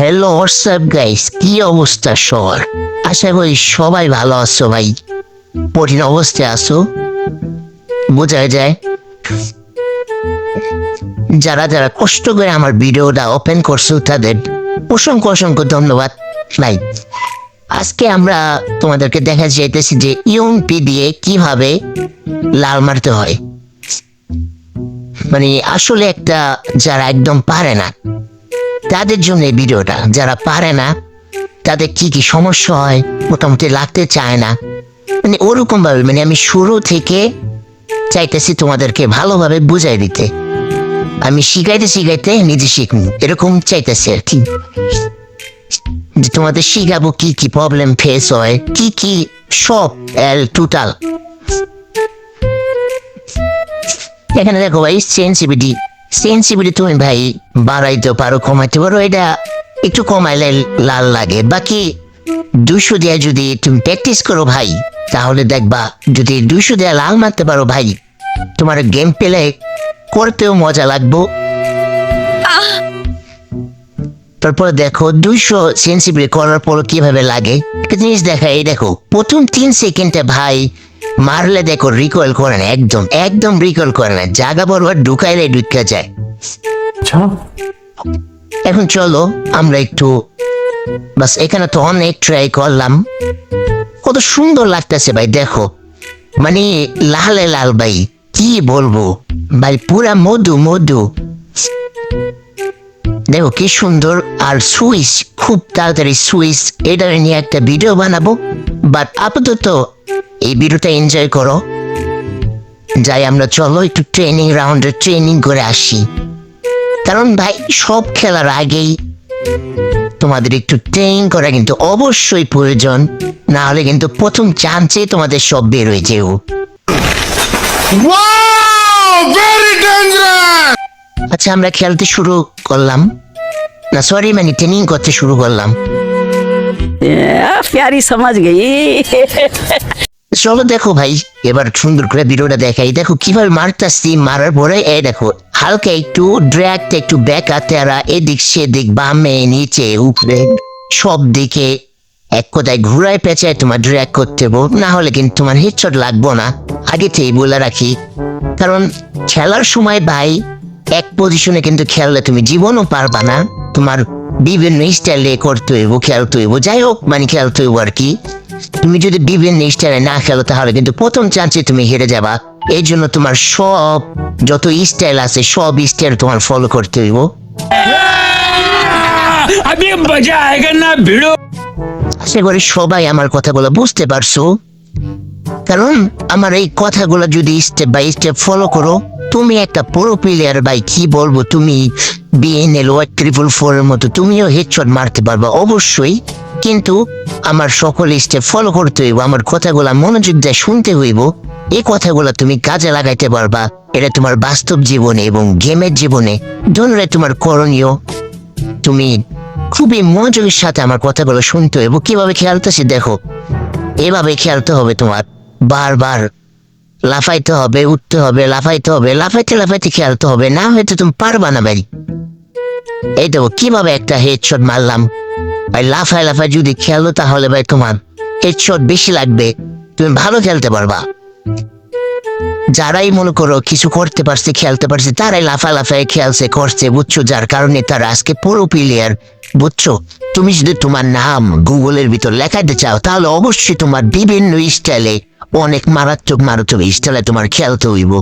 Hello WhatsApp guys, কি অবস্থা সবার? আশা করি সবাই ভালো আছো ভাই। কঠিন অবস্থায় আছো বোঝা যায়। যারা যারা কষ্ট করে আমার ভিডিওটা ওপেন করছো তাদের অসংখ্য অসংখ্য ধন্যবাদ ভাই। আজকে আমরা তোমাদেরকে দেখা যাইতেছি যে ইউএমপি দিয়ে কিভাবে লাল মারতে হয়। মানে আসলে একটা যারা একদম পারে না তাদের জন্য এই ভিডিওটা। যারা পারে না তাদের কি কি সমস্যা হয়, মোটামুটি লাগতে চায় না, মানে ওরকম ভাবে, মানে আমি শুরু থেকে চাইতেছি তোমাদেরকে ভালোভাবে বুঝাই দিতে। আমি শিখাইতে শিখাইতে নিজে শিখবো এরকম চাইতেছি আর কি। যে তোমাদের শিখাবো কি কি প্রবলেম ফেস হয়, কি কি সব টোটাল। এখানে দেখো ভাই সেন্সিভিটি তুমি ভাই বাড়াইতে পারো, কমাইতে পারো। এটা একটু কমাইলে লাল লাগে। বাকি 200 দিয়ে যদি তুমি প্র্যাকটিস করো ভাই, তাহলে দেখবা যদি 200 দিয়ে লাল মারতে পারো ভাই, তোমার গেম প্লে করতেও মজা লাগবো। তারপর দেখো 200 সেন্সিভিটি করার পর কিভাবে লাগে একটা জিনিস দেখা। এই দেখো প্রথম 3 সেকেন্ডে ভাই মারলে দেখো রিকয়েল করে না, একদম একদম রিকয়েল করে না, জায়গা বরাবর ঢুকাইলে ঢুকা যায়। এখন চলো আমরা একটু বাস, এখানে তো অনেক ট্রাই করলাম, কত সুন্দর লাগতেছে ভাই। দেখো মানে লালে লাল ভাই, কি বলবো ভাই, পুরা মধু মধু। দেখো কি সুন্দর। আর সুইচ খুব তাড়াতাড়ি সুইচ, এটা নিয়ে একটা ভিডিও বানাবো। বাট আপাতত এই ভিডিওটা এনজয় করো। যাই আমরা, চলো একটু ট্রেনিং রাউন্ডে ট্রেনিং করে আসি। কারণ ভাই সব খেলার আগেই তোমাদের একটু ট্রেনিং করা কিন্তু অবশ্যই প্রয়োজন, না হলে কিন্তু প্রথম চান্সে তোমাদের সব বের হয়ে যেও। আচ্ছা আমরা খেলতে শুরু করলাম, না সরি মানে ট্রেনিং করতে শুরু করলাম। प्यारी समझ गई। চলো দেখো ভাই এবার সুন্দর করে ভিডিওটা দেখাই। দেখো কিভাবে মারতেছি, মারার পরে এই দেখো হালকা একটু ড্র্যাগটা একটু ব্যাকা তেরা, এদিক সেদিক বামে নিচে উপরে সব দিকে এক কথায় ঘুরায় পেঁচায় তোমার ড্র্যাগ করতে হবে, না হলে কিন্তু তোমার হেডশট লাগবো না। আগে থেকেই বলে রাখি, কারণ খেলার সময় ভাই এক পজিশনে কিন্তু খেললে তুমি জীবনও পারবা না। তোমার বিভিন্ন স্টাইলে করতে হইব, খেলতে হইব, যাই হোক মানে খেলতে হইব আর কি। তুমি যদি বিভিন্ন স্টাইলে না খেলো তাহলে কিন্তু প্রথম চান্সে তুমি হেরে যাবা। এই জন্য তোমার সব যত স্টাইল আছে সব স্টাইল তোমার ফলো করতে হইব। আশা করি সবাই আমার কথাগুলো বুঝতে পারছো, কারণ আমার এই কথাগুলো যদি স্টেপ বাই স্টেপ ফলো করো, তুমি একটা পুরো প্লেয়ার ভাই। কি বলবো, তুমি বিএনএল 344 এর মতো তুমিও হেডশট মারতে পারবা অবশ্যই। কিন্তু আমার সকল স্টেপ ফলো করতে হইব, আমার কথাগুলা মনোযোগ দিয়ে শুনতে হইব। এই কথাগুলা তুমি কাজে লাগাইতে পারবা, এটা তোমার বাস্তব জীবনে এবং গেমের জীবনে দুটোই তোমার করণীয়। তুমি খুবই মনোযোগের সাথে আমার কথাগুলো শুনতে হইব। কিভাবে খেলতেছি দেখো, এভাবে খেলতে হবে তোমার। বারবার লাফাইতে হবে, উঠতে হবে, লাফাইতে হবে, লাফাইতে লাফাইতে খেলতে হবে, না হয়তো তুমি পারবা না ভাই। এই দেখো কিভাবে একটা হেডশট মারলাম ভাই। লাফায় লাফায় যদি খেলো তাহলে ভাই তোমার হেডশট বেশি লাগবে, তুমি ভালো খেলতে পারবা। যারাই মনে করো কিছু করতে পারছে, খেলতে পারছে, তারাই লাফা লাফায় খেলছে করছে, বুঝছো, যার কারণে তারা আজকে পুরো প্লেয়ার, বুঝছো। তুমি যদি তোমার নাম গুগলের ভিতর লেখাতে চাও তাহলে অবশ্যই তোমার বিভিন্ন স্টাইলে, অনেক মারাত্মক মারাত্মক স্টাইলে তোমার খেলতে হইব।